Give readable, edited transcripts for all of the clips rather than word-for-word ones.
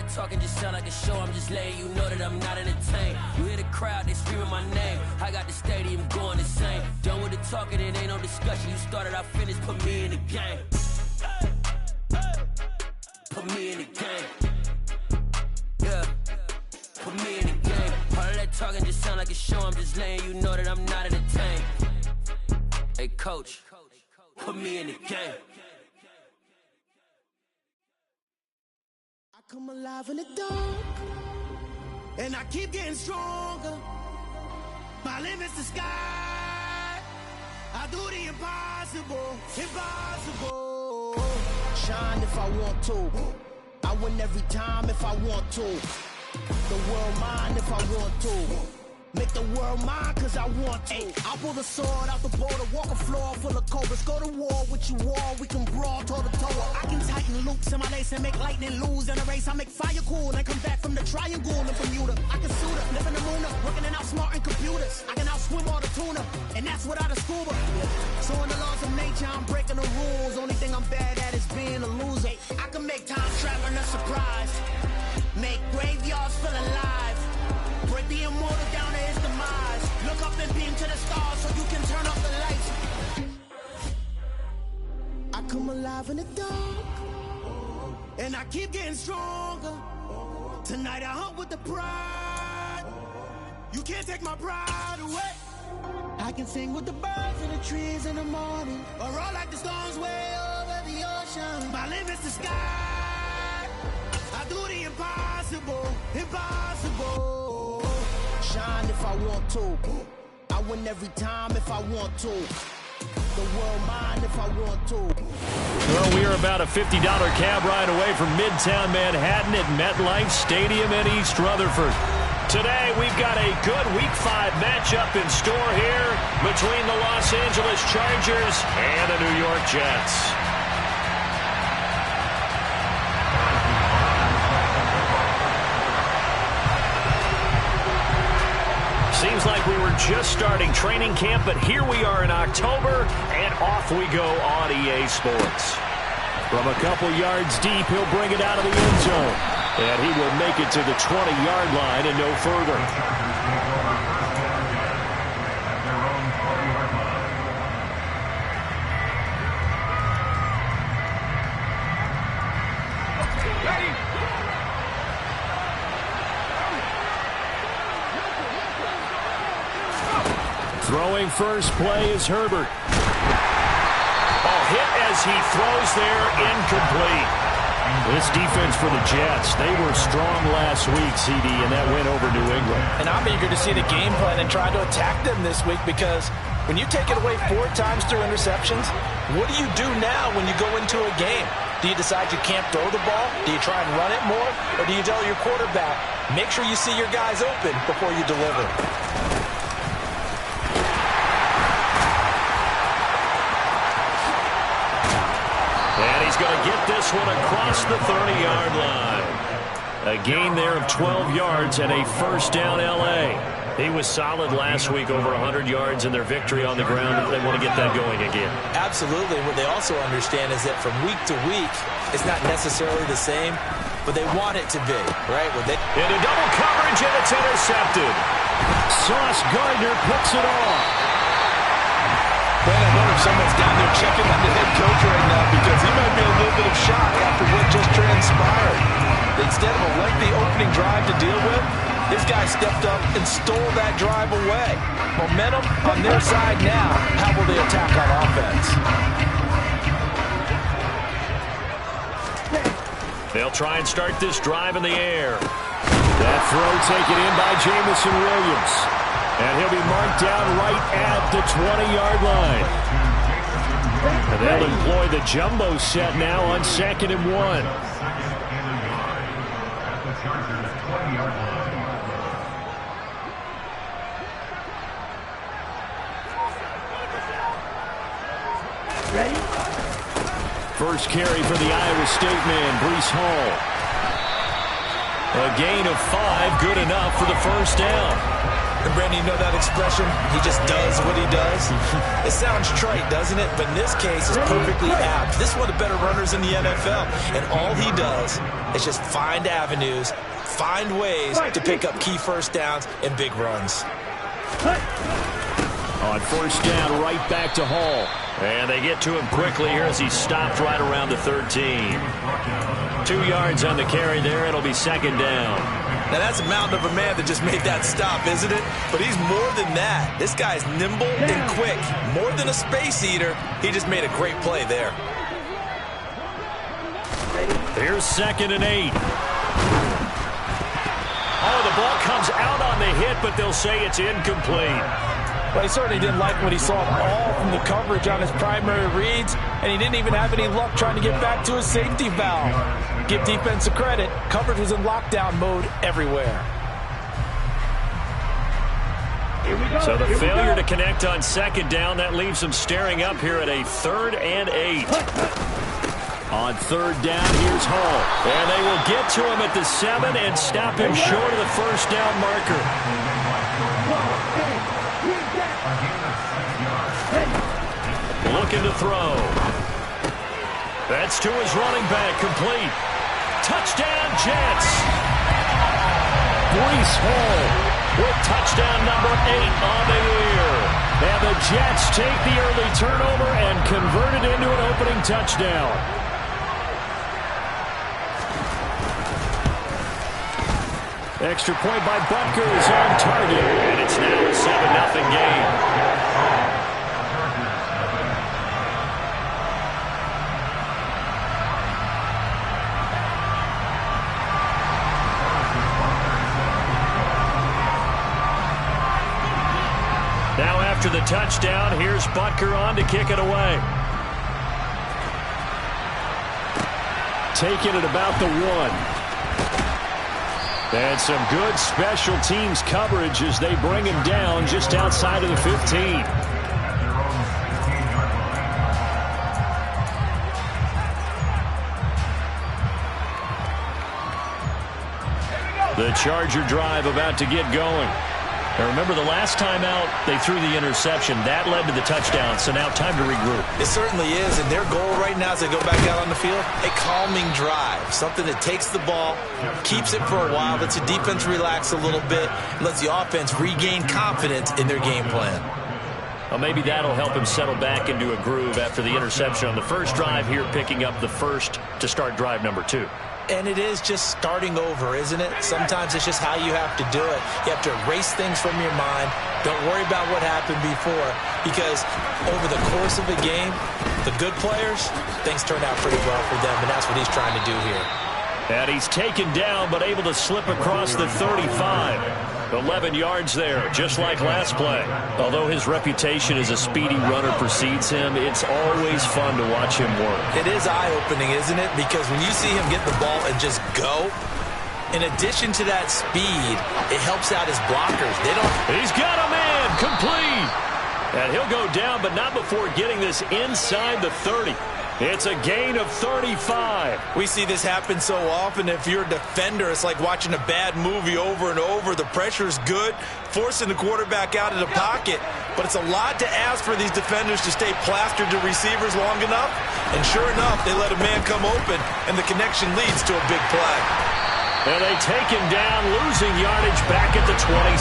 talking just sound like a show. I'm just letting you know that I'm not entertained. You hear the crowd, they screaming my name. I got the stadium going insane. Done with the talking, it ain't no discussion. You started, I finished, put me in the game. Put me in the game. Yeah. Put me in the game. All of that talking just sound like a show. I'm just letting you know that I'm not entertained. Hey, coach, put me in the game. I come alive in the dark, and I keep getting stronger. My limit's the sky. I do the impossible, impossible. Shine if I want to. I win every time if I want to. The world mine if I want to. Make the world mine cause I want to. I'll pull the sword out the border, walk a floor full of cobras. Go to war with you all, we can brawl toe to toe. I can tighten loops in my lace and make lightning lose in a race. I make fire cool and come back from the triangle in Bermuda. I can suit up, live in the moon up, working and outsmarting computers. I can outswim all the tuna, and that's without a scuba. So in the laws of nature, I'm breaking the rules. Only thing I'm bad at is being a loser. I can make time traveling a surprise. Make graveyards feel alive. Break the immortal down to his demise. Look up and beam to the stars so you can turn off the lights. I come alive in the dark, and I keep getting stronger. Tonight I hunt with the pride. You can't take my pride away. I can sing with the birds and the trees in the morning, or roll like the storms way over the ocean. My limit's the sky. I do the impossible, impossible. Shine if I want to. I win every time if I want to. The world mine if I want to. Well, we are about a $50 cab ride away from Midtown Manhattan at MetLife Stadium in East Rutherford. Today, we've got a good Week 5 matchup in store here between the Los Angeles Chargers and the New York Jets. Seems like we were just starting training camp, but here we are in October, and off we go on EA Sports. From a couple yards deep, he'll bring it out of the end zone. And he will make it to the 20-yard line and no further. Throwing first play is Herbert. Hit as he throws there, incomplete. This defense for the Jets, they were strong last week, CD, and that went over New England. And I'm eager to see the game plan and try to attack them this week, because when you take it away 4 times through interceptions, what do you do now when you go into a game? Do you decide you can't throw the ball? Do you try and run it more? Or do you tell your quarterback, make sure you see your guys open before you deliver? And he's going to get this one across the 30-yard line. A gain there of 12 yards and a first down L.A. He was solid last week, over 100 yards in their victory on the ground. They want to get that going again. Absolutely. What they also understand is that from week to week, it's not necessarily the same, but they want it to be, right? Into double coverage, and it's intercepted. Sauce Gardner picks it off. Brandon, I wonder if someone's down there checking on the head coach right now, because he might be in a little bit of shock after what just transpired. Instead of a lengthy opening drive to deal with, this guy stepped up and stole that drive away. Momentum on their side now. How will they attack on offense? They'll try and start this drive in the air. That throw taken in by Jamison Williams. And he'll be marked down right at the 20-yard line. And they'll employ the jumbo set now on 2nd and 1. Ready? First carry for the Iowa State man, Breece Hall. A gain of 5, good enough for the first down. And Brandon, you know that expression? He just does what he does. It sounds trite, doesn't it? But in this case, it's perfectly apt. This is one of the better runners in the NFL. And all he does is just find avenues, find ways to pick up key first downs and big runs. On first down, right back to Hall. And they get to him quickly here as he stopped right around the 13. 2 yards on the carry there. It'll be second down. Now, that's a mountain of a man that just made that stop, isn't it? But he's more than that. This guy's nimble and quick. More than a space eater. He just made a great play there. Here's 2nd and 8. Oh, the ball comes out on the hit, but they'll say it's incomplete. Well, he certainly didn't like what he saw all from the coverage on his primary reads, and he didn't even have any luck trying to get back to his safety valve. Give defense a credit. Coverage was in lockdown mode everywhere. So the failure to connect on 2nd down, that leaves them staring up here at a 3rd and 8. On 3rd down, here's Hall. And they will get to him at the 7 and stop him short of the first down marker. Looking to throw. That's to his running back, complete. Touchdown, Jets. Breece Hall with touchdown number 8 on the year. And the Jets take the early turnover and convert it into an opening touchdown. Extra point by Butker is on target. And it's now a 7-0 game. Now after the touchdown, here's Butker on to kick it away. Taking it about the 1. And some good special teams coverage as they bring him down just outside of the 15. The Charger drive about to get going. Now remember, the last time out, they threw the interception. That led to the touchdown, so now time to regroup. It certainly is, and their goal right now as they go back out on the field, a calming drive, something that takes the ball, keeps it for a while, lets the defense relax a little bit, lets the offense regain confidence in their game plan. Well, maybe that'll help him settle back into a groove after the interception on the first drive here, picking up the first to start drive number 2. And it is just starting over, isn't it? Sometimes it's just how you have to do it. You have to erase things from your mind. Don't worry about what happened before, because over the course of a game, the good players, things turn out pretty well for them, and that's what he's trying to do here. And he's taken down, but able to slip across the 35. 11 yards there, just like last play. Although his reputation as a speedy runner precedes him, it's always fun to watch him work. It is eye-opening, isn't it? Because when you see him get the ball and just go, in addition to that speed, it helps out his blockers. He's got a man, complete. And he'll go down, but not before getting this inside the 30. It's a gain of 35. We see this happen so often. If you're a defender, it's like watching a bad movie over and over. The pressure is good, forcing the quarterback out of the pocket. But it's a lot to ask for these defenders to stay plastered to receivers long enough. And sure enough, they let a man come open, and the connection leads to a big play. And they take him down, losing yardage back at the 27.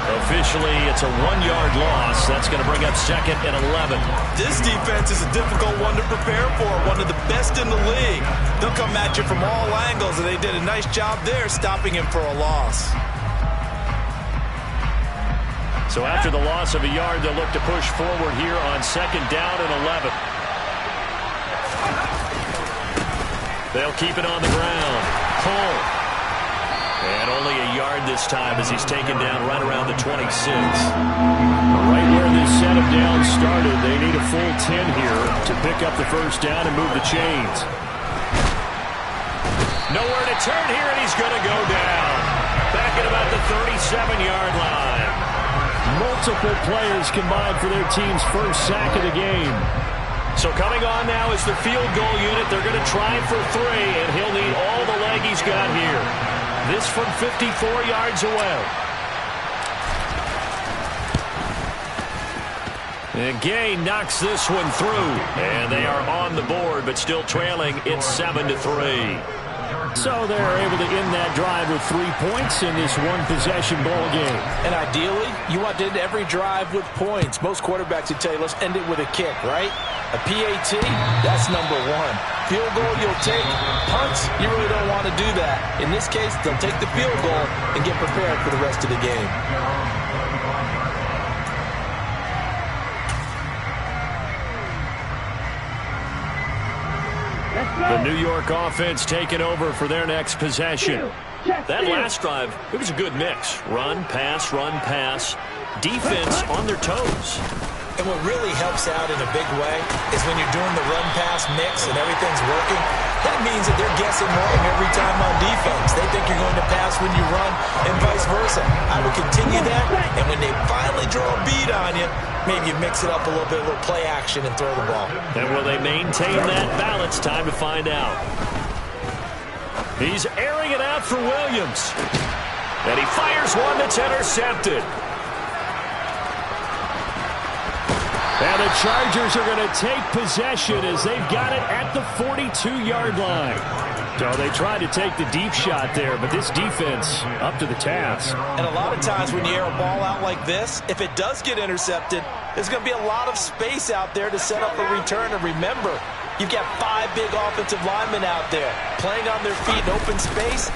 Officially, it's a 1-yard loss. That's going to bring up 2nd and 11. This defense is a difficult one to prepare for, one of the best in the league. They'll come at you from all angles, and they did a nice job there stopping him for a loss. So after the loss of a yard, they'll look to push forward here on 2nd down and 11. They'll keep it on the ground. Cole. And only a yard this time as he's taken down right around the 26. Right where this set of downs started, they need a full 10 here to pick up the first down and move the chains. Nowhere to turn here, and he's going to go down. Back at about the 37-yard line. Multiple players combined for their team's first sack of the game. So coming on now is the field goal unit. They're going to try for 3, and he'll need all the leg he's got here. This from 54 yards away. And Gay knocks this one through. And they are on the board, but still trailing. It's 7-3. So they're able to end that drive with 3 points in this one-possession ball game. And ideally, you want to end every drive with points. Most quarterbacks would tell you, let's end it with a kick, right? A PAT, that's number one. Field goal you'll take. Punts, you really don't want to do that. In this case, they'll take the field goal and get prepared for the rest of the game. The New York offense taking over for their next possession. That last drive, it was a good mix. Run, pass, defense on their toes. And what really helps out in a big way is when you're doing the run-pass mix and everything's working, that means that they're guessing wrong every time on defense. They think you're going to pass when you run and vice versa. I would continue that, and when they finally draw a beat on you, maybe you mix it up a little bit, a little play action, and throw the ball. And will they maintain that balance? Time to find out. He's airing it out for Williams. And he fires one that's intercepted. And the Chargers are going to take possession as they've got it at the 42-yard line. So they tried to take the deep shot there, but this defense up to the task. And a lot of times when you air a ball out like this, if it does get intercepted, there's going to be a lot of space out there to set up a return. And remember, you've got 5 big offensive linemen out there playing on their feet in open space.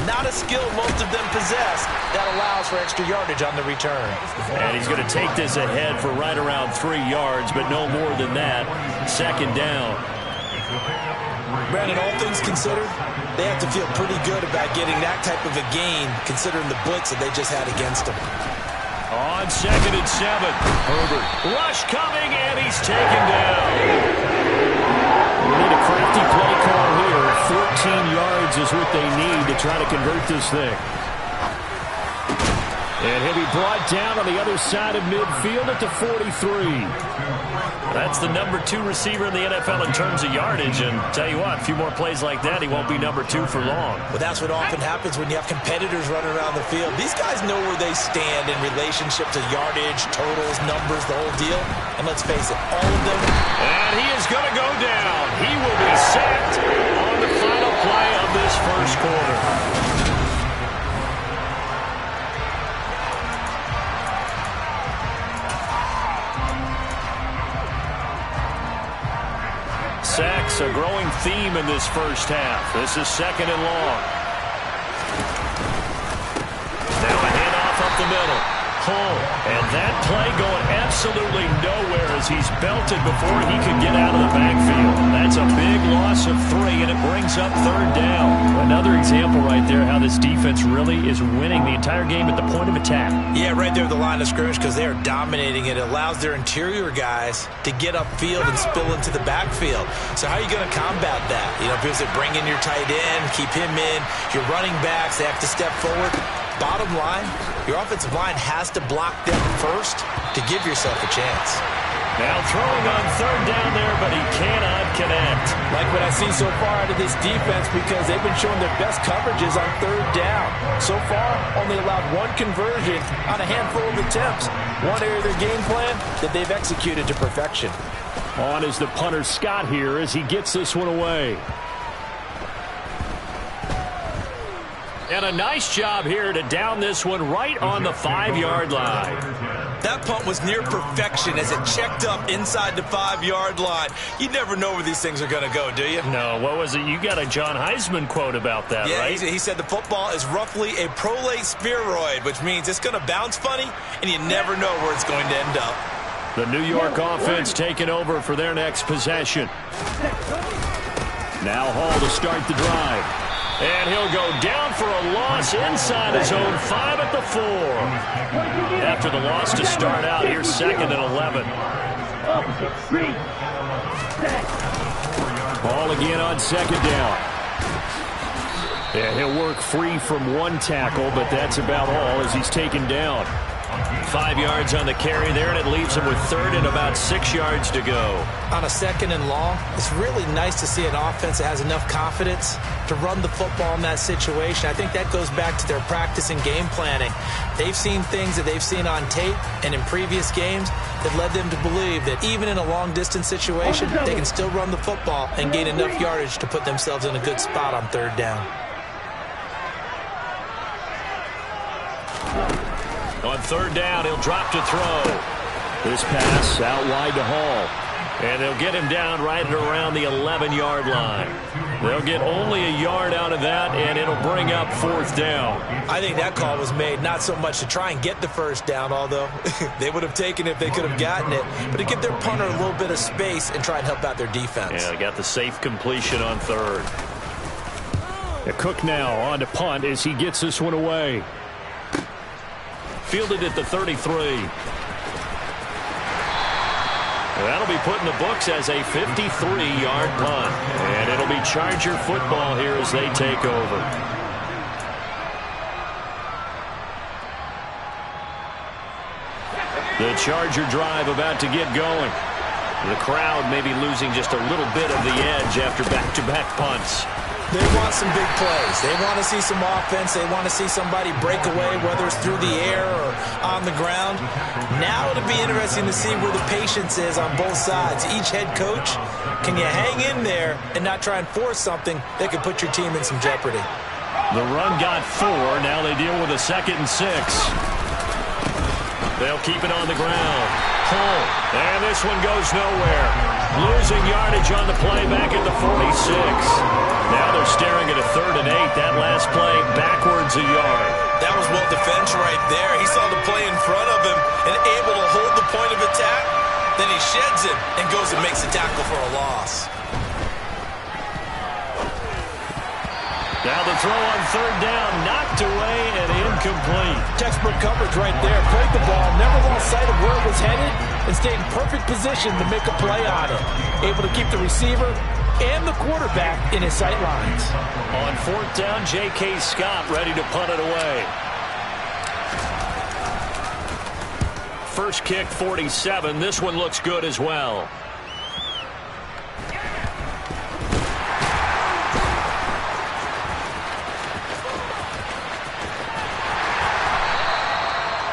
Not a skill most of them possess that allows for extra yardage on the return. And he's going to take this ahead for right around 3 yards, but no more than that. Second down. Brandon, all things considered, they have to feel pretty good about getting that type of a gain considering the blitz that they just had against them. On 2nd and 7, Herbert. Rush coming, and he's taken down. We need a crafty play call here. 14 yards is what they need to try to convert this thing. And he'll be brought down on the other side of midfield at the 43. That's the number 2 receiver in the NFL in terms of yardage. And tell you what, a few more plays like that, he won't be number 2 for long. Well, that's what often happens when you have competitors running around the field. These guys know where they stand in relationship to yardage, totals, numbers, the whole deal. And let's face it, all of them. And he is going to go down. He will be sacked on the final play of this first quarter. Sacks, a growing theme in this first half. This is 2nd and long. Now a handoff up the middle. Home. And that play going absolutely nowhere as he's belted before he could get out of the backfield. That's a big loss of 3, and it brings up 3rd down. Another example right there how this defense really is winning the entire game at the point of attack. Yeah, right there at the line of scrimmage because they are dominating it. It allows their interior guys to get upfield and spill into the backfield. So how are you going to combat that? You know, because they bring in your tight end, keep him in. Your running backs, they have to step forward. Bottom line, your offensive line has to block them first to give yourself a chance. Now throwing on 3rd down there, but he cannot connect. Like what I've seen so far out of this defense because they've been showing their best coverages on 3rd down. So far, only allowed 1 conversion on a handful of attempts. One area of their game plan that they've executed to perfection. On is the punter Scott here as he gets this one away. And a nice job here to down this one right on the 5-yard line. That punt was near perfection as it checked up inside the 5-yard line. You never know where these things are going to go, do you? No, what was it? You got a John Heisman quote about that, yeah, right? He said the football is roughly a prolate spheroid, which means it's going to bounce funny, and you never know where it's going to end up. The New York offense taking over for their next possession. Now Hall to start the drive. And he'll go down for a loss inside his own 5 at the 4. After the loss to start out, here's 2nd and 11. Ball again on 2nd down. Yeah, he'll work free from 1 tackle, but that's about all as he's taken down. 5 yards on the carry there, and it leaves him with third and about 6 yards to go. On a second and long, it's really nice to see an offense that has enough confidence to run the football in that situation. I think that goes back to their practice and game planning. They've seen things that they've seen on tape and in previous games that led them to believe that even in a long-distance situation, they can still run the football and gain enough yardage to put themselves in a good spot on third down. On third down, he'll drop to throw. This pass out wide to Hall. And they'll get him down right at around the 11-yard line. They'll get only a yard out of that, and it'll bring up fourth down. I think that call was made not so much to try and get the first down, although they would have taken it if they could have gotten it, but to give their punter a little bit of space and try and help out their defense. Yeah, they got the safe completion on third. Cook now on to punt as he gets this one away. Fielded at the 33. That'll be put in the books as a 53-yard punt. And it'll be Charger football here as they take over. The Charger drive about to get going. The crowd may be losing just a little bit of the edge after back-to-back punts. They want some big plays. They want to see some offense. They want to see somebody break away, whether it's through the air or on the ground. Now it'll be interesting to see where the patience is on both sides. Each head coach, can you hang in there and not try and force something that could put your team in some jeopardy? The run got 4. Now they deal with a 2nd and 6. They'll keep it on the ground. Pull. And this one goes nowhere. Losing yardage on the play back at the 46. Now they're staring at a 3rd and 8. That last play backwards a yard. That was well defense right there. He saw the play in front of him and able to hold the point of attack. Then he sheds it and goes and makes a tackle for a loss. Now the throw on 3rd down, knocked away and incomplete. Textbook coverage right there. Played the ball, never lost sight of where it was headed, and stayed in perfect position to make a play on it. Able to keep the receiver and the quarterback in his sight lines. On 4th down, J.K. Scott ready to punt it away. First kick, 47. This one looks good as well.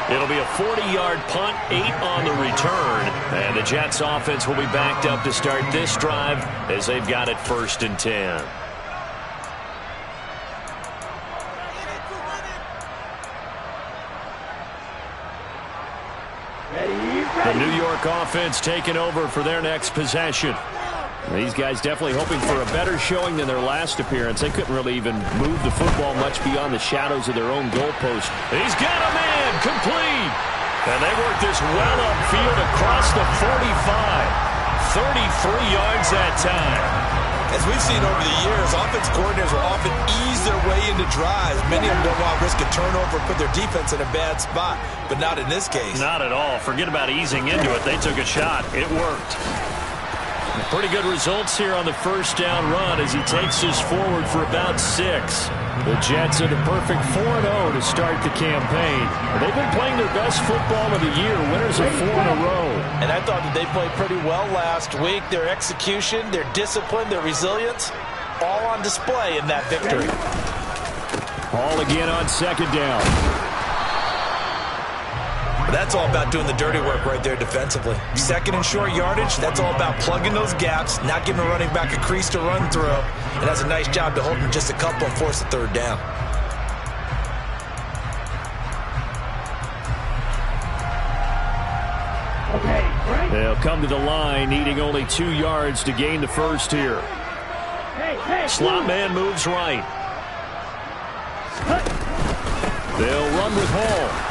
It'll be a 40-yard punt, 8 on the return. And the Jets offense will be backed up to start this drive as they've got it 1st and 10. The New York offense taking over for their next possession. These guys definitely hoping for a better showing than their last appearance. They couldn't really even move the football much beyond the shadows of their own goalpost. He's got a man, complete. And they work this well upfield across the 45. 33 yards that time. As we've seen over the years, offense coordinators will often ease their way into drives. Many of them don't want to risk a turnover or put their defense in a bad spot, but not in this case. Not at all. Forget about easing into it. They took a shot. It worked. Pretty good results here on the first down run as he takes this forward for about 6. The Jets at a perfect 4-0 to start the campaign. They've been playing their best football of the year, winners of 4 in a row. And I thought that they played pretty well last week. Their execution, their discipline, their resilience, all on display in that victory. Ball again on 2nd down. That's all about doing the dirty work right there defensively. 2nd and short yardage, that's all about plugging those gaps, not giving a running back a crease to run through. And that's a nice job to hold him just a couple and force the 3rd down. They'll come to the line, needing only 2 yards to gain the first here. Slot man moves right. They'll run with Hall.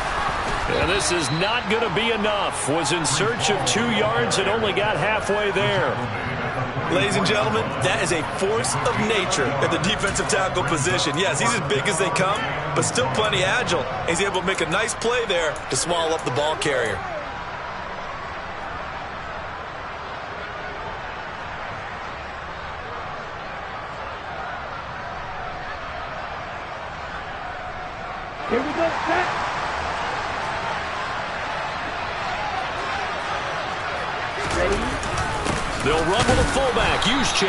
And this is not going to be enough. Was in search of 2 yards and only got halfway there. Ladies and gentlemen, that is a force of nature at the defensive tackle position. Yes, he's as big as they come, but still plenty agile. He's able to make a nice play there to swallow up the ball carrier. Here we go, set. They'll run with a fullback, Juszczyk.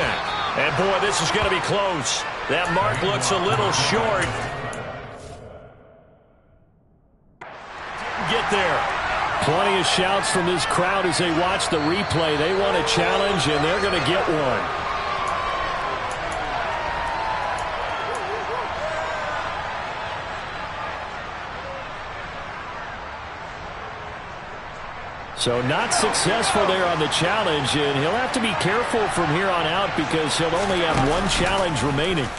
And, boy, this is going to be close. That mark looks a little short. Get there. Plenty of shouts from this crowd as they watch the replay. They want a challenge, and they're going to get one. So not successful there on the challenge, and he'll have to be careful from here on out because he'll only have one challenge remaining.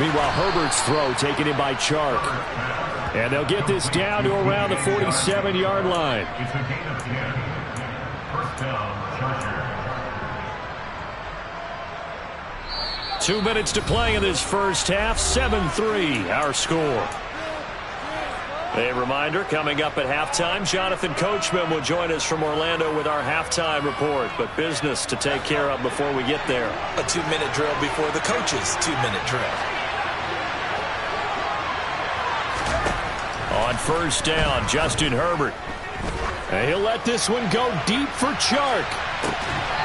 Meanwhile, Herbert's throw taken in by Chark. And they'll get this down to around the 47-yard line. 2 minutes to play in this first half. 7-3 our score. A reminder, coming up at halftime, Jonathan Coachman will join us from Orlando with our halftime report. But business to take care of before we get there. A 2-minute drill before the coach's 2-minute drill. On first down, Justin Herbert. And he'll let this one go deep for Chark.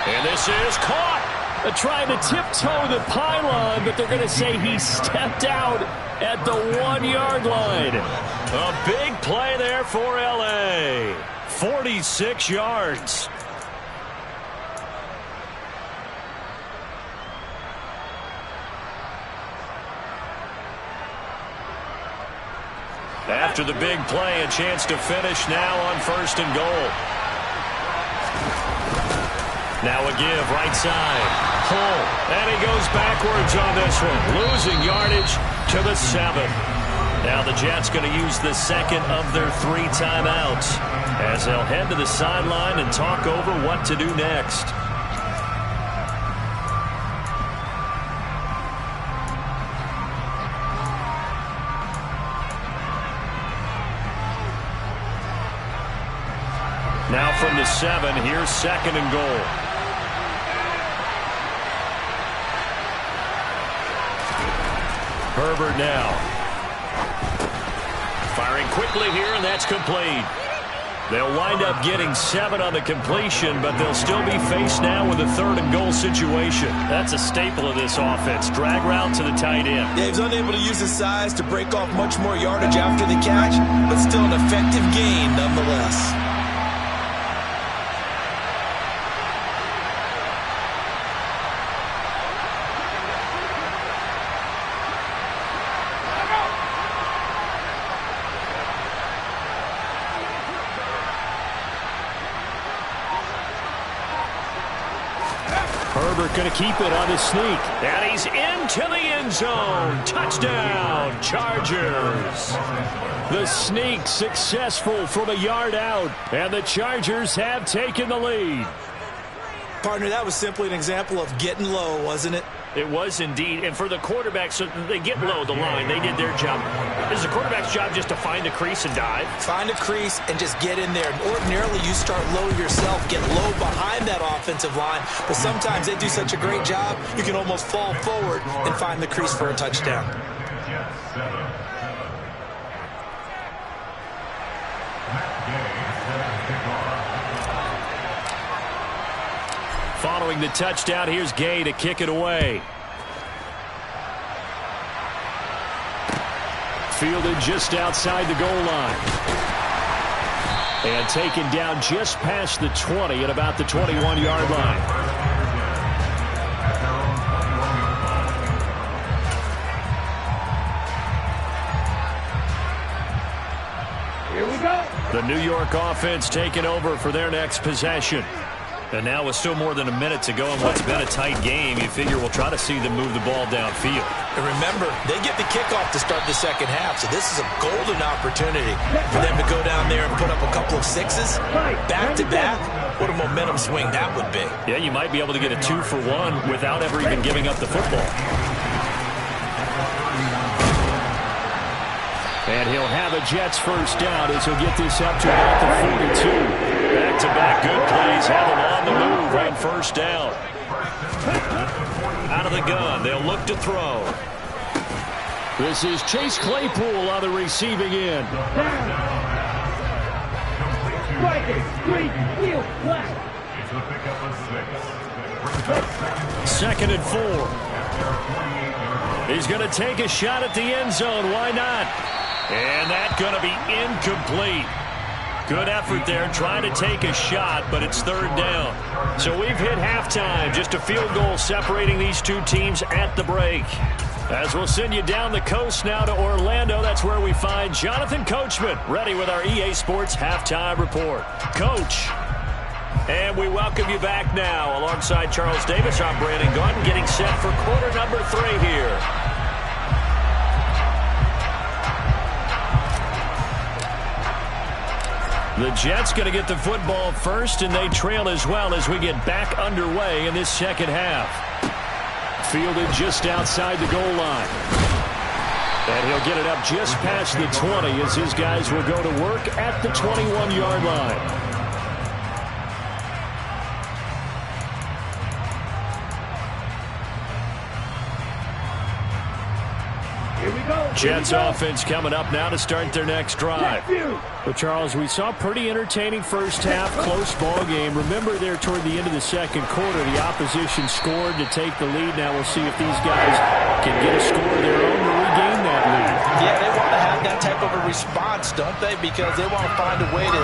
And this is caught. They're trying to tiptoe the pylon, but they're going to say he stepped out at the 1-yard line. A big play there for L.A. 46 yards. After the big play, a chance to finish now on first and goal. Now a give, right side. Pull, and he goes backwards on this one. Losing yardage to the 7. Now the Jets going to use the second of their 3 timeouts as they'll head to the sideline and talk over what to do next. Now from the 7, here's second and goal. Herbert now. Firing quickly here, and that's complete. They'll wind up getting 7 on the completion, but they'll still be faced now with a 3rd and goal situation. That's a staple of this offense. Drag route to the tight end. Yeah, he's unable to use his size to break off much more yardage after the catch, but still an effective gain nonetheless. Herbert going to keep it on his sneak. And he's into the end zone. Touchdown, Chargers. The sneak successful from a yard out. And the Chargers have taken the lead. Partner, that was simply an example of getting low, wasn't it? It was indeed. And for the quarterback, so they get low the line. They did their job. Is the quarterback's job just to find a crease and dive? Find a crease and just get in there. Ordinarily, you start low yourself, get low behind that offensive line. But sometimes they do such a great job, you can almost fall forward and find the crease for a touchdown. Following the touchdown, here's Gay to kick it away. Fielded just outside the goal line. And taken down just past the 20 at about the 21-yard line. Here we go. The New York offense taking over for their next possession. And now with still more than a minute to go in what's been a tight game, you figure we'll try to see them move the ball downfield. And remember, they get the kickoff to start the second half, so this is a golden opportunity for them to go down there and put up a couple of sixes. Back-to-back, what a momentum swing that would be. Yeah, you might be able to get a 2-for-1 without ever even giving up the football. And he'll have a Jets first down as he'll get this up to about the 42. Back-to-back good plays have him on the move on first down. Out of the gun, they'll look to throw. This is Chase Claypool on the receiving end. Second and 4. He's going to take a shot at the end zone. Why not? And that's going to be incomplete. Good effort there trying to take a shot, but it's third down. So we've hit halftime. Just a field goal separating these two teams at the break. As we'll send you down the coast now to Orlando, that's where we find Jonathan Coachman, ready with our EA Sports Halftime Report. Coach. And we welcome you back now. Alongside Charles Davis, I'm Brandon Gunn, getting set for quarter number 3 here. The Jets going to get the football first, and they trail as well as we get back underway in this second half. Fielded just outside the goal line. And he'll get it up just past the 20 as his guys will go to work at the 21-yard line. Jets offense coming up now to start their next drive. But Charles, we saw pretty entertaining first half, close ball game. Remember there toward the end of the second quarter, the opposition scored to take the lead. Now we'll see if these guys can get a score of their own to regain that lead. Yeah, they want to have that type of a response, don't they? Because they want to find a way to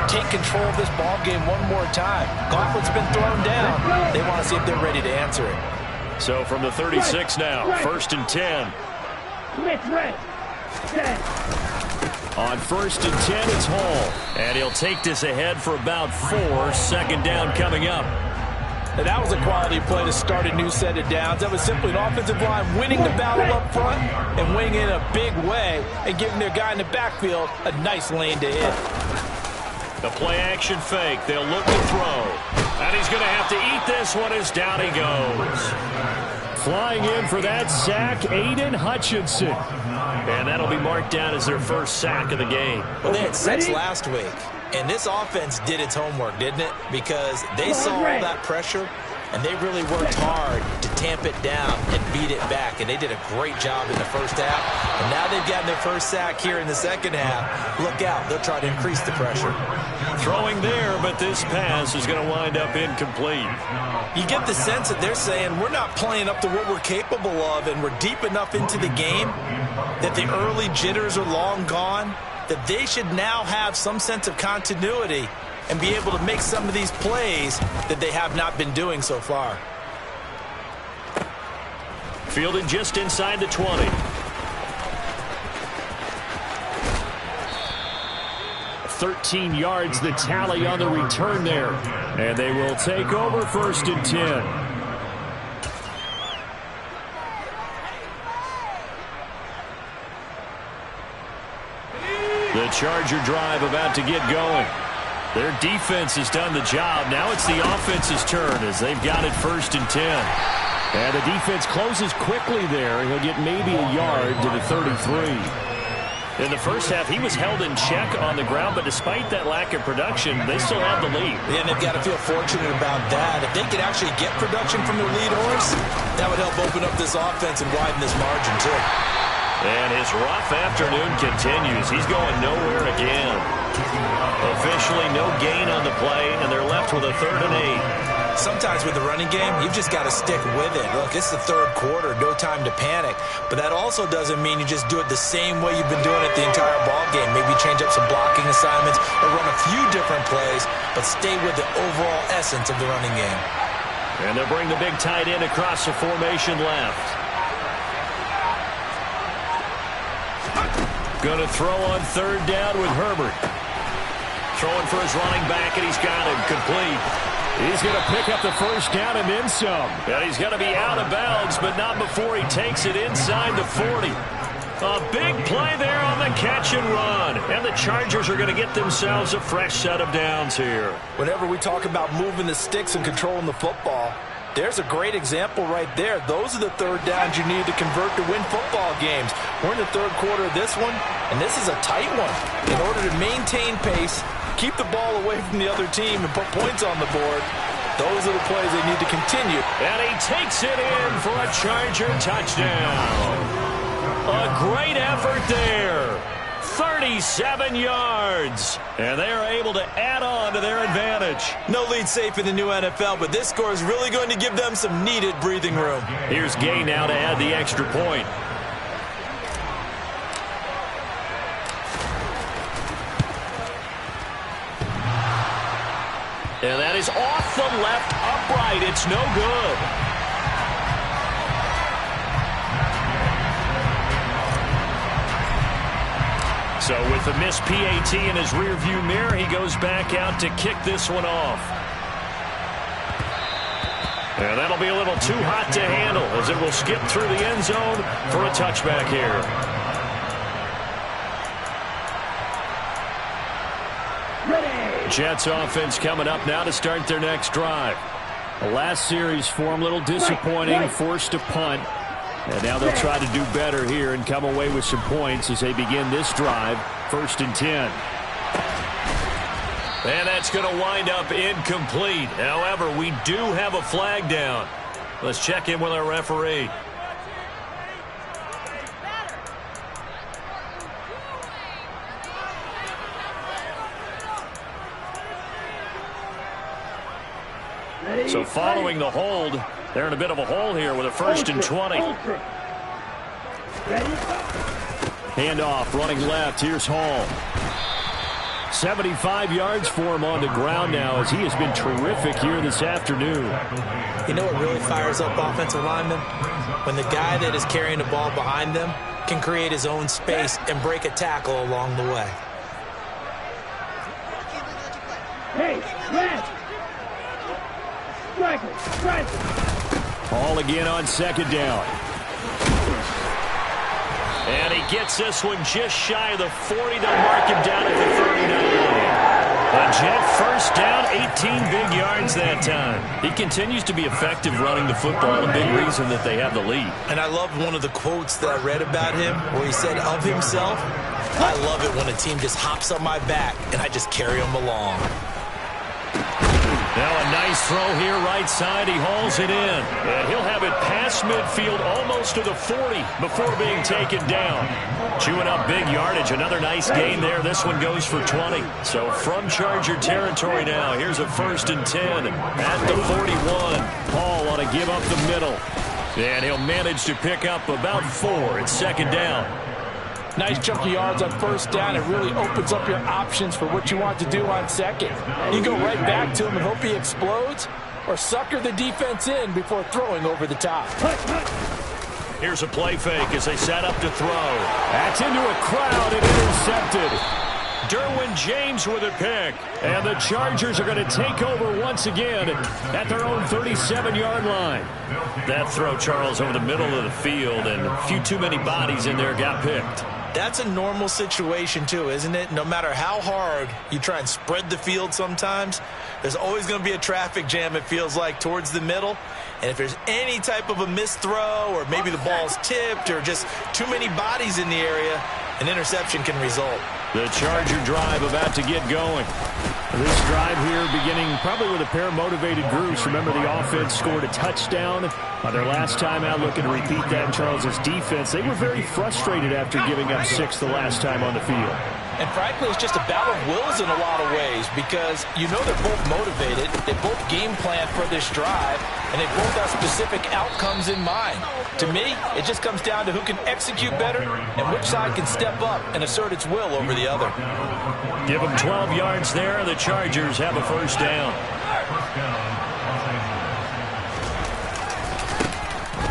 take control of this ball game one more time. Gauntlet's been thrown down. They want to see if they're ready to answer it. So from the 36 now, first and 10. On first and 10, it's Hall. And he'll take this ahead for about 4. Second down coming up. And that was a quality play to start a new set of downs. That was simply an offensive line winning the battle up front and winning in a big way and giving their guy in the backfield a nice lane to hit. The play action fake. They'll look to throw. And he's going to have to eat this one as down he goes. Flying in for that sack, Aiden Hutchinson. And that'll be marked down as their first sack of the game. Well, they had 6 last week. And this offense did its homework, didn't it? Because they saw all that pressure, and they really worked hard to tamp it down and beat it back. And they did a great job in the first half. And now they've gotten their first sack here in the second half. Look out. They'll try to increase the pressure. Throwing there, but this pass is going to wind up incomplete. You get the sense that they're saying we're not playing up to what we're capable of, and we're deep enough into the game that the early jitters are long gone, that they should now have some sense of continuity and be able to make some of these plays that they have not been doing so far. Fielded just inside the 20. 13 yards the tally on the return there. And they will take over first and 10. The Charger drive about to get going. Their defense has done the job. Now it's the offense's turn as they've got it first and 10. And the defense closes quickly there. He'll get maybe a yard to the 33. In the first half, he was held in check on the ground, but despite that lack of production, they still have the lead. And they've got to feel fortunate about that. If they could actually get production from their lead horse, that would help open up this offense and widen this margin, too. And his rough afternoon continues. He's going nowhere again. Officially no gain on the play, and they're left with a 3rd and 8. Sometimes with the running game, you've just got to stick with it. Look, it's the third quarter, no time to panic. But that also doesn't mean you just do it the same way you've been doing it the entire ball game. Maybe change up some blocking assignments or run a few different plays, but stay with the overall essence of the running game. And they'll bring the big tight end across the formation left. Going to throw on 3rd down with Herbert. Throwing for his running back, and he's got him complete. He's going to pick up the first down and then some. And he's going to be out of bounds, but not before he takes it inside the 40. A big play there on the catch and run. And the Chargers are going to get themselves a fresh set of downs here. Whenever we talk about moving the sticks and controlling the football, there's a great example right there. Those are the 3rd downs you need to convert to win football games. We're in the 3rd quarter of this one, and this is a tight one. In order to maintain pace, keep the ball away from the other team, and put points on the board, those are the plays they need to continue. And he takes it in for a Charger touchdown. A great effort there. 37 yards. And they are able to add on to their advantage. No lead safe in the new NFL, but this score is really going to give them some needed breathing room. Here's Gay now to add the extra point. And that is off the left upright. It's no good. So with the missed PAT in his rearview mirror, he goes back out to kick this one off. And that'll be a little too hot to handle as it will skip through the end zone for a touchback here. Jets offense coming up now to start their next drive. The last series for them a little disappointing, forced a punt. And now they'll try to do better here and come away with some points as they begin this drive, 1st and 10. And that's going to wind up incomplete. However, we do have a flag down. Let's check in with our referee. So following the hold, they're in a bit of a hole here with a 1st and 20. Handoff, running left. Here's Hall. 75 yards for him on the ground now as he has been terrific here this afternoon. You know what really fires up offensive linemen? When the guy that is carrying the ball behind them can create his own space and break a tackle along the way. Hey, Red! Strike! Hall again on 2nd down. And he gets this one just shy of the 40. They'll mark him down at the 39. A Jet 1st down, 18 big yards that time. He continues to be effective running the football, a big reason that they have the lead. And I love one of the quotes that I read about him where he said of himself, "I love it when a team just hops on my back and I just carry them along." Now a nice throw here right side. He hauls it in. And he'll have it past midfield almost to the 40 before being taken down. Chewing up big yardage. Another nice gain there. This one goes for 20. So from Charger territory now. Here's a 1st and 10 at the 41. Hall ought to give up the middle. And he'll manage to pick up about 4. It's 2nd down. Nice chunky yards on 1st down. It really opens up your options for what you want to do on 2nd. You go right back to him and hope he explodes, or sucker the defense in before throwing over the top. Here's a play fake as they set up to throw. That's into a crowd and intercepted. Derwin James with a pick. And the Chargers are going to take over once again at their own 37-yard line. That throw, Charles, over the middle of the field, and a few too many bodies in there got picked. That's a normal situation too, isn't it? No matter how hard you try and spread the field sometimes, there's always going to be a traffic jam, it feels like, towards the middle. And if there's any type of a missed throw or maybe the ball's tipped or just too many bodies in the area, an interception can result. The Charger drive about to get going. This drive here beginning probably with a pair of motivated groups. Remember, the offense scored a touchdown on their last time out. Looking to repeat that. Charles's defense, they were very frustrated after giving up 6 the last time on the field. And frankly, it's just a battle of wills in a lot of ways because you know they're both motivated. They both game plan for this drive, and they both have specific outcomes in mind. To me, it just comes down to who can execute better and which side can step up and assert its will over the other. Give them 12 yards there. The Chargers have a 1st down.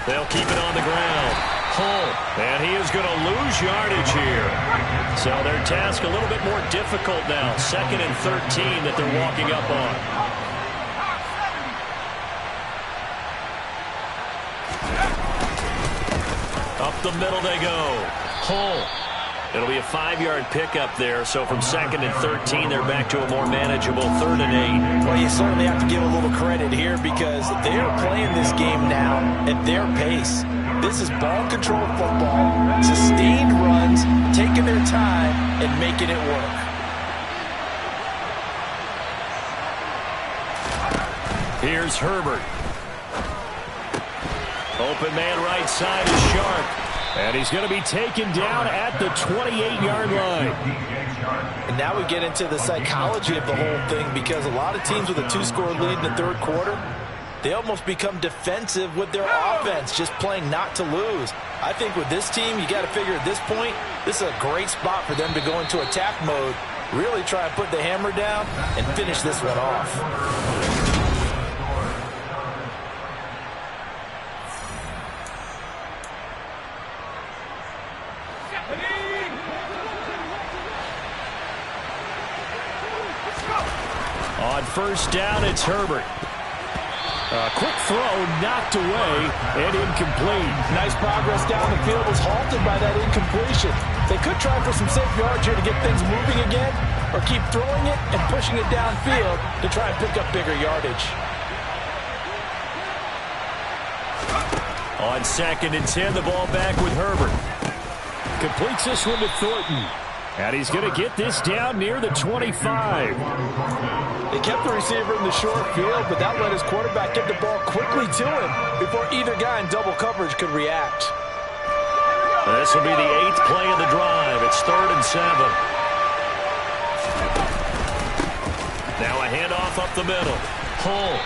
They'll keep it on the ground. Hull, and he is going to lose yardage here. So their task a little bit more difficult now. 2nd and 13 that they're walking up on. Up the middle they go. Hull. It'll be a 5-yard pickup there. So from 2nd and 13, they're back to a more manageable 3rd and 8. Well, you certainly have to give a little credit here because they are playing this game now at their pace. This is ball control football, sustained runs, taking their time and making it work. Here's Herbert. Open man right side is Sharp. And he's going to be taken down at the 28-yard line. And now we get into the psychology of the whole thing, because a lot of teams with a 2-score lead in the third quarter, they almost become defensive with their offense, just playing not to lose. I think with this team, you got to figure at this point, this is a great spot for them to go into attack mode, really try and put the hammer down and finish this one off. On first down, it's Herbert. A quick throw, knocked away, and incomplete. Nice progress down the field, was halted by that incompletion. They could try for some safe yards here to get things moving again, or keep throwing it and pushing it downfield to try and pick up bigger yardage. On 2nd and 10, the ball back with Herbert. Completes this one to Thornton. And he's going to get this down near the 25. They kept the receiver in the short field, but that let his quarterback get the ball quickly to him before either guy in double coverage could react. This will be the 8th play of the drive. It's 3rd and 7. Now a handoff up the middle. Hull.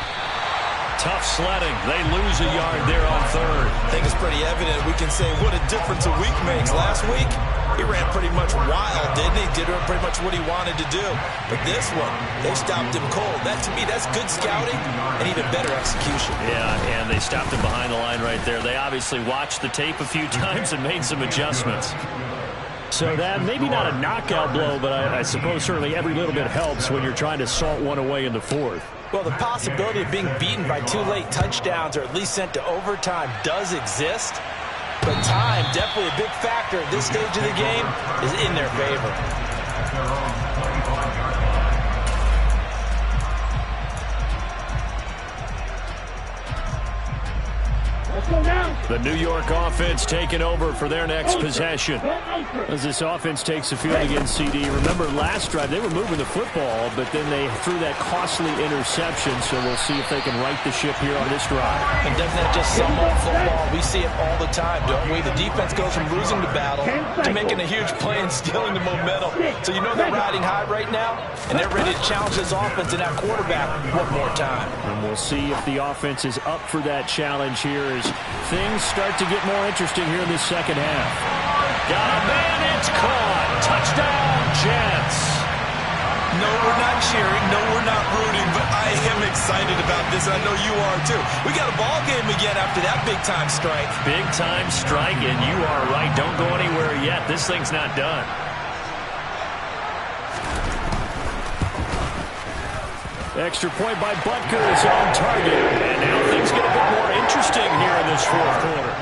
Tough sledding. They lose a yard there on 3rd. I think it's pretty evident we can say what a difference a week makes. Last week, he ran pretty much wild, didn't he? Did pretty much what he wanted to do. But this one, they stopped him cold. That, to me, that's good scouting and even better execution. Yeah, and they stopped him behind the line right there. They obviously watched the tape a few times and made some adjustments. So that, maybe not a knockout blow, but I suppose certainly every little bit helps when you're trying to salt one away in the 4th. Well, the possibility of being beaten by 2 late touchdowns or at least sent to overtime does exist. But time, definitely a big factor at this stage of the game, is in their favor. The New York offense taking over for their next possession. As this offense takes the field against CD. Remember, last drive, they were moving the football, but then they threw that costly interception, so we'll see if they can right the ship here on this drive. And doesn't that just sum up football? We see it all the time, don't we? The defense goes from losing the battle to making a huge play and stealing the momentum. So you know they're riding high right now, and they're ready to challenge this offense and that quarterback one more time. And we'll see if the offense is up for that challenge here as things start to get more interesting here in this second half. Got a man, it's caught. Touchdown, Jets. No, we're not cheering. No, we're not rooting, but I am excited about this. I know you are too. We got a ball game again after that big-time strike. Big-time strike, and you are right. Don't go anywhere yet. This thing's not done. Extra point by Butker is on target. And now things get a bit more interesting here in this 4th quarter.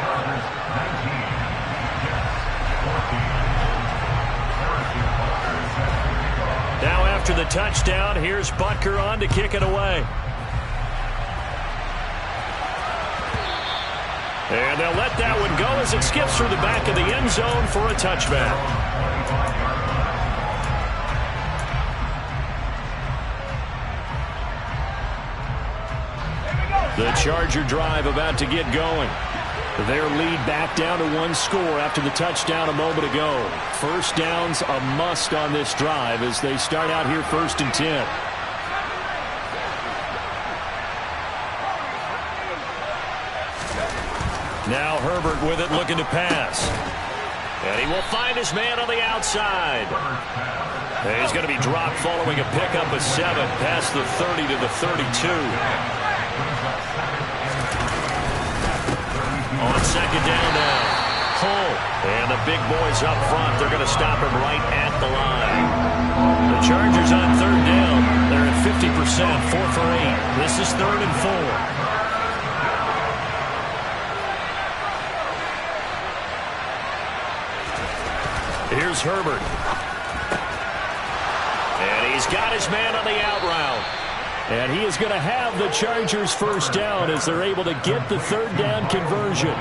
Now after the touchdown, here's Butker on to kick it away. And they'll let that one go as it skips through the back of the end zone for a touchback. The Charger drive about to get going. Their lead back down to 1 score after the touchdown a moment ago. First down's a must on this drive as they start out here 1st and 10. Now Herbert with it, looking to pass. And he will find his man on the outside. And he's going to be dropped following a pickup of 7 past the 30 to the 32. On 2nd down now, Hull. And the big boys up front, they're going to stop him right at the line. The Chargers on 3rd down. They're at 50%, 4 for 8. This is 3rd and 4. Here's Herbert. And he's got his man on the out route. And he is going to have the Chargers first down as they're able to get the 3rd down conversion.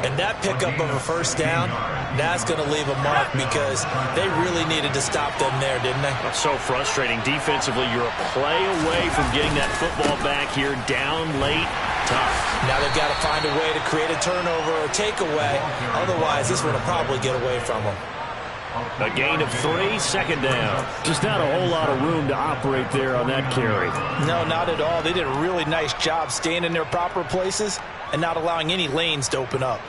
And that pickup of a first down, that's going to leave a mark because they really needed to stop them there, didn't they? That's so frustrating. Defensively, you're a play away from getting that football back here down late. Tough. Now they've got to find a way to create a turnover or takeaway. Otherwise, this one will probably get away from them. A gain of 3, second down. Just not a whole lot of room to operate there on that carry. No, not at all. They did a really nice job staying in their proper places and not allowing any lanes to open up.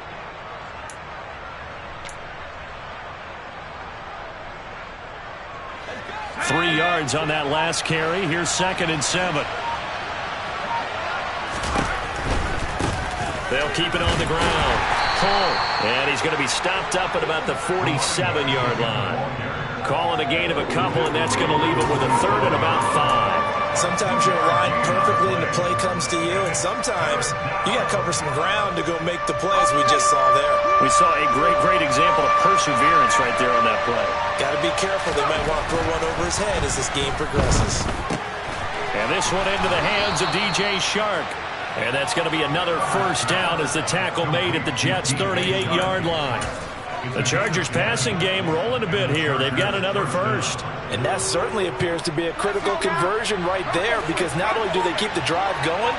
Three yards on that last carry. Here's 2nd and 7. They'll keep it on the ground. Pull. And he's going to be stopped up at about the 47-yard line. Calling a gain of a couple, and that's going to leave him with a 3rd and about 5. Sometimes you're aligned perfectly and the play comes to you, and sometimes you got to cover some ground to go make the play, as we just saw there. We saw a great example of perseverance right there on that play. Got to be careful. They might want to throw one over his head as this game progresses. And this one into the hands of DJ Shark. And that's going to be another 1st down as the tackle made at the Jets' 38-yard line. The Chargers' passing game rolling a bit here. They've got another 1st. And that certainly appears to be a critical conversion right there, because not only do they keep the drive going,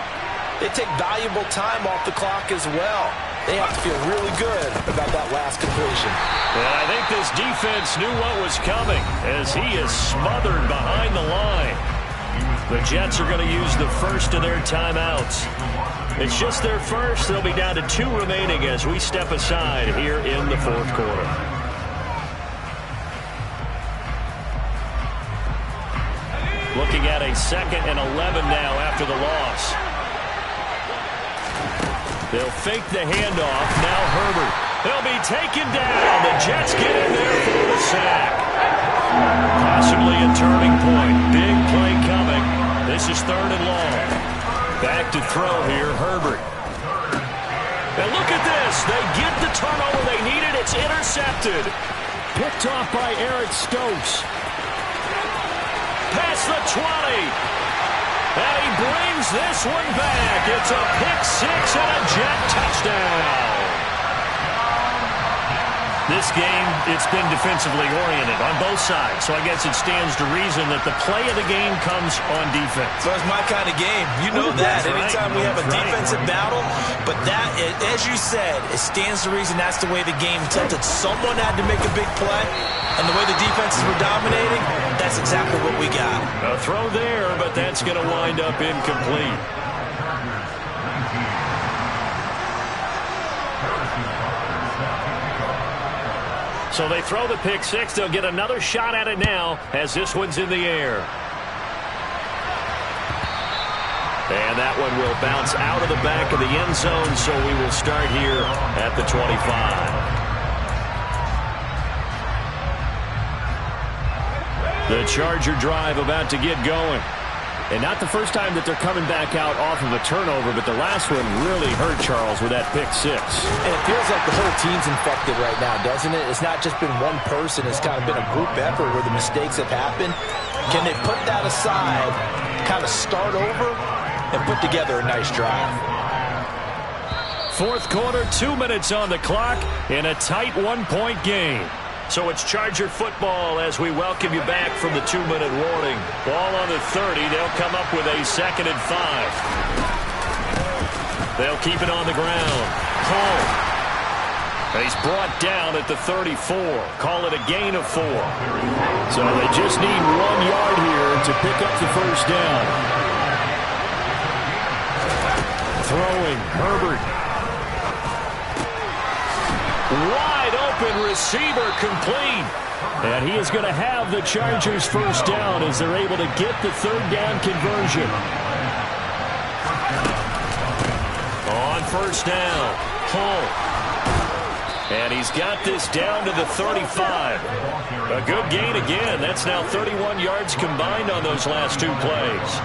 they take valuable time off the clock as well. They have to feel really good about that last completion. And I think this defense knew what was coming as he is smothered behind the line. The Jets are going to use the 1st of their timeouts. It's just their 1st. They'll be down to 2 remaining as we step aside here in the 4th quarter. Looking at a 2nd and 11 now after the loss. They'll fake the handoff. Now Herbert. They'll be taken down. The Jets get in there for the sack. Possibly a turning point. Big play coming. This is 3rd and long. Back to throw here, Herbert. And look at this. They get the turnover they needed. It's intercepted. Picked off by Eric Stokes. Past the 20. And he brings this one back. It's a pick-6 and a Jet touchdown. This game, it's been defensively oriented on both sides, so I guess it stands to reason that the play of the game comes on defense. So it's my kind of game. You know that. Anytime we have a defensive battle, but that, as you said, it stands to reason that's the way the game tilted. Someone had to make a big play, and the way the defenses were dominating, that's exactly what we got. A throw there, but that's going to wind up incomplete. So they throw the pick-6. They'll get another shot at it now as this one's in the air. And that one will bounce out of the back of the end zone, so we will start here at the 25. The Charger drive about to get going. And not the first time that they're coming back out off of a turnover, but the last one really hurt Charles with that pick-6. And it feels like the whole team's infected right now, doesn't it? It's not just been one person. It's kind of been a group effort where the mistakes have happened. Can they put that aside, kind of start over, and put together a nice drive? 4th quarter, 2 minutes on the clock in a tight 1-point game. So it's Charger football as we welcome you back from the 2-minute warning. Ball on the 30. They'll come up with a 2nd and 5. They'll keep it on the ground. Pull. He's brought down at the 34. Call it a gain of 4. So they just need 1 yard here to pick up the 1st down. Throwing, Herbert. Wide open receiver complete. And he is going to have the Chargers 1st down as they're able to get the 3rd down conversion. On 1st down, Pull. And he's got this down to the 35. A good gain again. That's now 31 yards combined on those last 2 plays.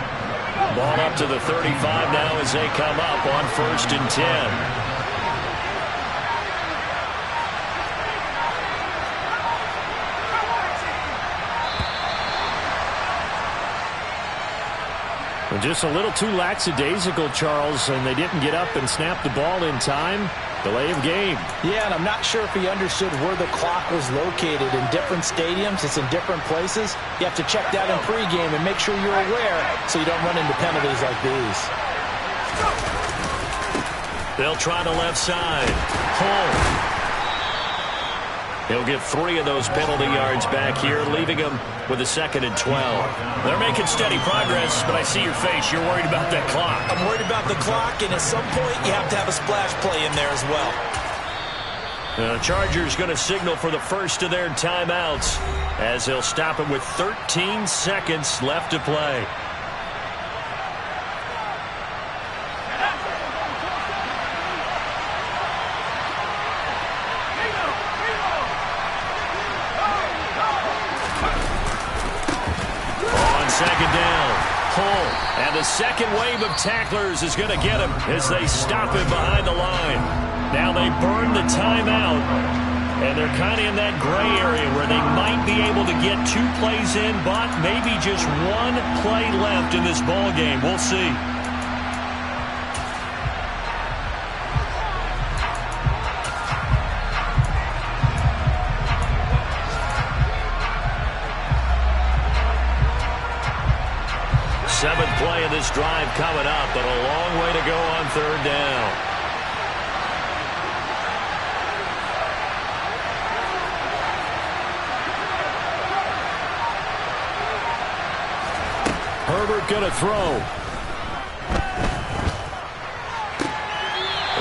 Ball up to the 35 now as they come up on 1st and 10. Just a little too lackadaisical, Charles, and they didn't get up and snap the ball in time. Delay of game. Yeah, and I'm not sure if he understood where the clock was located. In different stadiums, it's in different places. You have to check that in pregame and make sure you're aware so you don't run into penalties like these. They'll try the left side. Home. He'll get 3 of those penalty yards back here, leaving him with a 2nd and 12. They're making steady progress, but I see your face. You're worried about that clock. I'm worried about the clock, and at some point you have to have a splash play in there as well. The Chargers going to signal for the first of their timeouts as they'll stop it with 13 seconds left to play. Second down, Hull, and the second wave of tacklers is going to get him as they stop him behind the line. Now they burn the timeout, and they're kind of in that gray area where they might be able to get 2 plays in, but maybe just 1 play left in this ball game. We'll see. Seventh play of this drive coming up, but a long way to go on 3rd down. Herbert going to throw.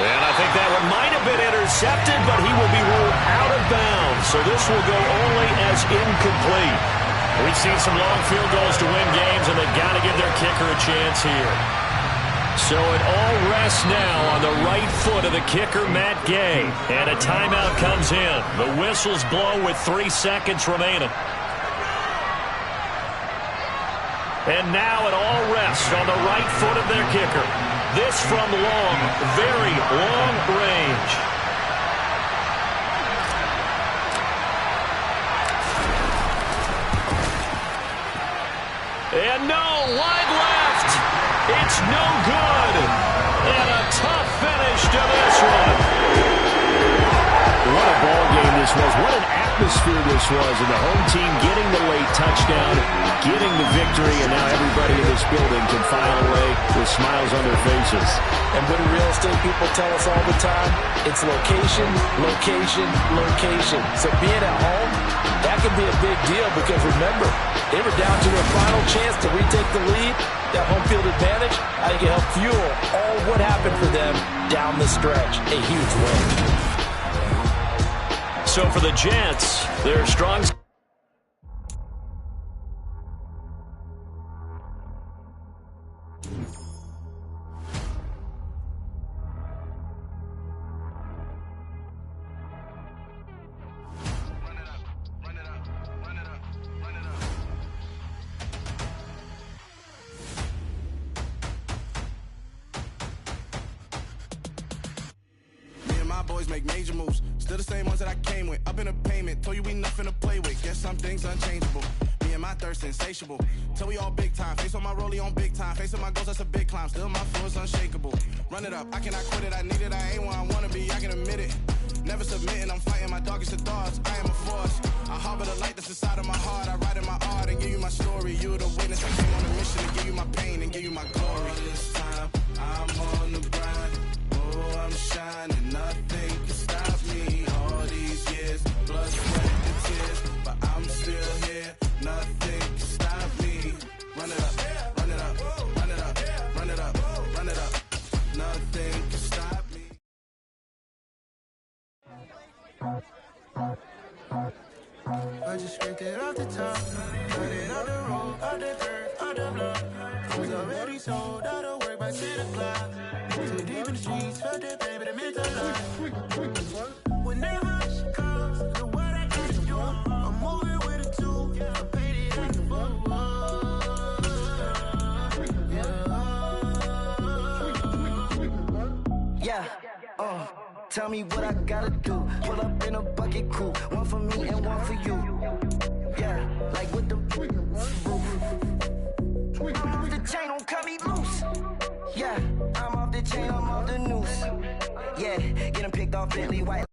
And I think that one might have been intercepted, but he will be ruled out of bounds. So this will go only as incomplete. We've seen some long field goals to win games, and they've got to give their kicker a chance here. So it all rests now on the right foot of the kicker, Matt Gay. And a timeout comes in. The whistles blow with 3 seconds remaining. And now it all rests on the right foot of their kicker. This from long, very long range. And no, wide left. It's no good. And a tough finish to this one. What a ball game this was. What an atmosphere this was. And the home team getting the late touchdown, getting the victory, and now everybody in this building can file away with smiles on their faces. And what do real estate people tell us all the time? It's location, location, location. So being at home, that can be a big deal because remember, they were down to their final chance to retake the lead. That home field advantage, I think it helped fuel all what happened for them down the stretch. A huge win. So for the Jets, they're strong. Boys make major moves, still the same ones that I came with. Up in a payment, told you we nothing to play with. Guess some things unchangeable. Me and my thirst insatiable. Till we all big time. Face on my rollie on big time. Face on my goals, that's a big climb. Still my flow is unshakable. Run it up, I cannot quit it. I need it, I ain't where I wanna be. I can admit it. Never submitting, I'm fighting my darkest of thoughts. I am a force. I harbor the light that's inside of my heart. I write in my art and give you my story. You the witness. I came on a mission to give you my pain and give you my glory. All this time, I'm on the grind. Oh, I'm shining. Nothing can stop me. All these years, blood, sweat, and tears. But I'm still here. Nothing can stop me. Run it up, run it up, run it up, run it up, run it up. Nothing can stop me. I just scraped it off the top, put it on the road, on the dirt, on the block. Was already sold, out of work by 10 o'clock. Too deep in the streets, felt that baby, that meant a lot. Whenever she calls, the what I got to do, I'm moving with a two. I paid it out the book. Yeah, tell me what I gotta do. Pull up in a bucket crew, one for me and one for you. Yeah, like with the roof. I'm off the chain, don't cut me loose. Yeah, I'm off the chain, I'm off the noose. Yeah, getting picked off Bentley white.